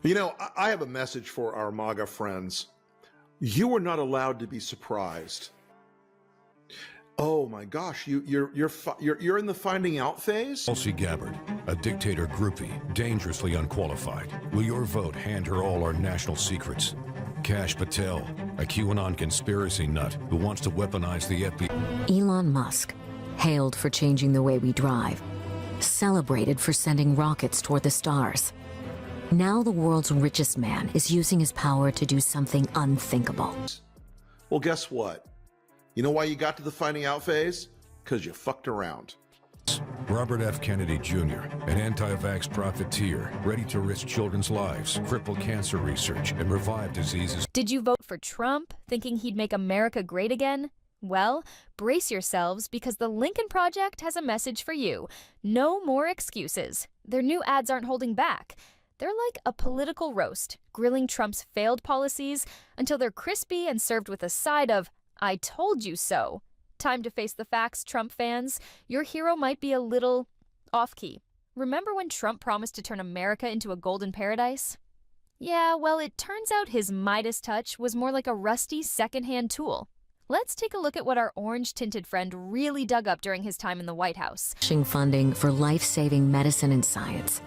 You know, I have a message for our MAGA friends. You are not allowed to be surprised. Oh my gosh, you're in the finding out phase? Tulsi Gabbard, a dictator groupie, dangerously unqualified. Will your vote hand her all our national secrets? Kash Patel, a QAnon conspiracy nut who wants to weaponize the FBI. Elon Musk, hailed for changing the way we drive, celebrated for sending rockets toward the stars. Now the world's richest man is using his power to do something unthinkable. Well, guess what? You know why you got to the finding out phase? Because you fucked around. Robert F. Kennedy Jr., an anti-vax profiteer, ready to risk children's lives, cripple cancer research, and revive diseases. Did you vote for Trump, thinking he'd make America great again? Well, brace yourselves, because the Lincoln Project has a message for you. No more excuses. Their new ads aren't holding back. They're like a political roast, grilling Trump's failed policies until they're crispy and served with a side of, "I told you so." Time to face the facts, Trump fans. Your hero might be a little off-key. Remember when Trump promised to turn America into a golden paradise? Yeah, well, it turns out his Midas touch was more like a rusty second-hand tool. Let's take a look at what our orange-tinted friend really dug up during his time in the White House. Funding for life-saving medicine and science.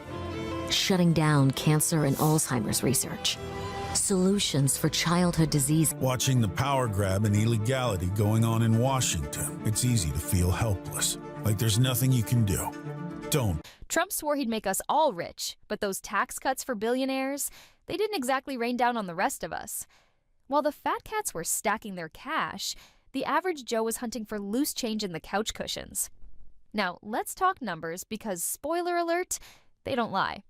Shutting down cancer and Alzheimer's research. Solutions for childhood disease. Watching the power grab and illegality going on in Washington, it's easy to feel helpless, like there's nothing you can do. Don't. Trump swore he'd make us all rich, but those tax cuts for billionaires, they didn't exactly rain down on the rest of us. While the fat cats were stacking their cash, the average Joe was hunting for loose change in the couch cushions. Now, let's talk numbers because, spoiler alert, they don't lie.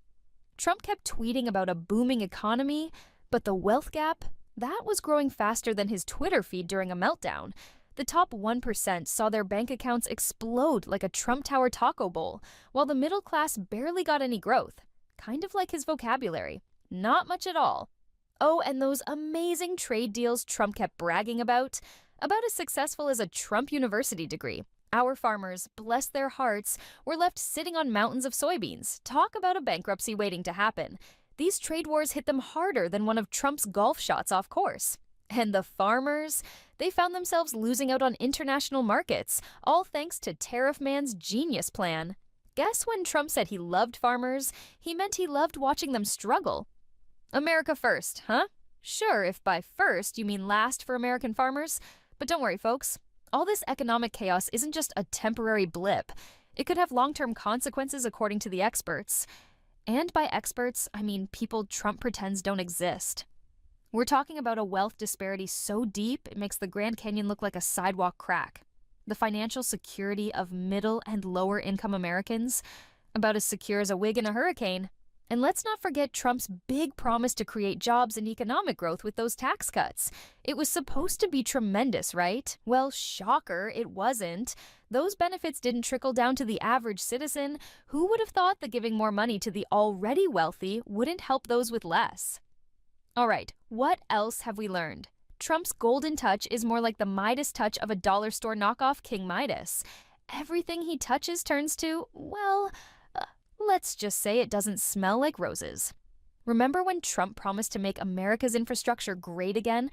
Trump kept tweeting about a booming economy, but the wealth gap, that was growing faster than his Twitter feed during a meltdown. The top 1% saw their bank accounts explode like a Trump Tower taco bowl, while the middle class barely got any growth. Kind of like his vocabulary. Not much at all. Oh, and those amazing trade deals Trump kept bragging about as successful as a Trump University degree. Our farmers, bless their hearts, were left sitting on mountains of soybeans. Talk about a bankruptcy waiting to happen. These trade wars hit them harder than one of Trump's golf shots off course. And the farmers, they found themselves losing out on international markets, all thanks to Tariff Man's genius plan. Guess when Trump said he loved farmers, he meant he loved watching them struggle. America first, huh? Sure, if by first you mean last for American farmers. But don't worry, folks. All this economic chaos isn't just a temporary blip. It could have long-term consequences according to the experts. And by experts, I mean people Trump pretends don't exist. We're talking about a wealth disparity so deep it makes the Grand Canyon look like a sidewalk crack. The financial security of middle and lower income Americans, about as secure as a wig in a hurricane. And let's not forget Trump's big promise to create jobs and economic growth with those tax cuts. It was supposed to be tremendous, right? Well, shocker, it wasn't. Those benefits didn't trickle down to the average citizen. Who would have thought that giving more money to the already wealthy wouldn't help those with less? All right, what else have we learned? Trump's golden touch is more like the Midas touch of a dollar store knockoff King Midas. Everything he touches turns to, well, let's just say it doesn't smell like roses. Remember when Trump promised to make America's infrastructure great again?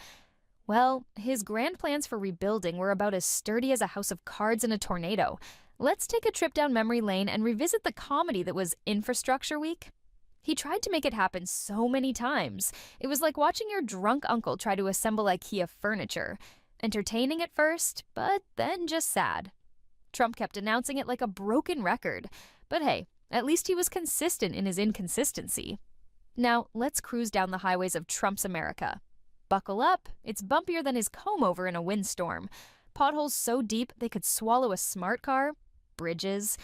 Well, his grand plans for rebuilding were about as sturdy as a house of cards in a tornado. Let's take a trip down memory lane and revisit the comedy that was Infrastructure Week. He tried to make it happen so many times. It was like watching your drunk uncle try to assemble IKEA furniture. Entertaining at first, but then just sad. Trump kept announcing it like a broken record. But hey, at least he was consistent in his inconsistency. Now, let's cruise down the highways of Trump's America. Buckle up, it's bumpier than his comb-over in a windstorm. Potholes so deep they could swallow a smart car. Bridges.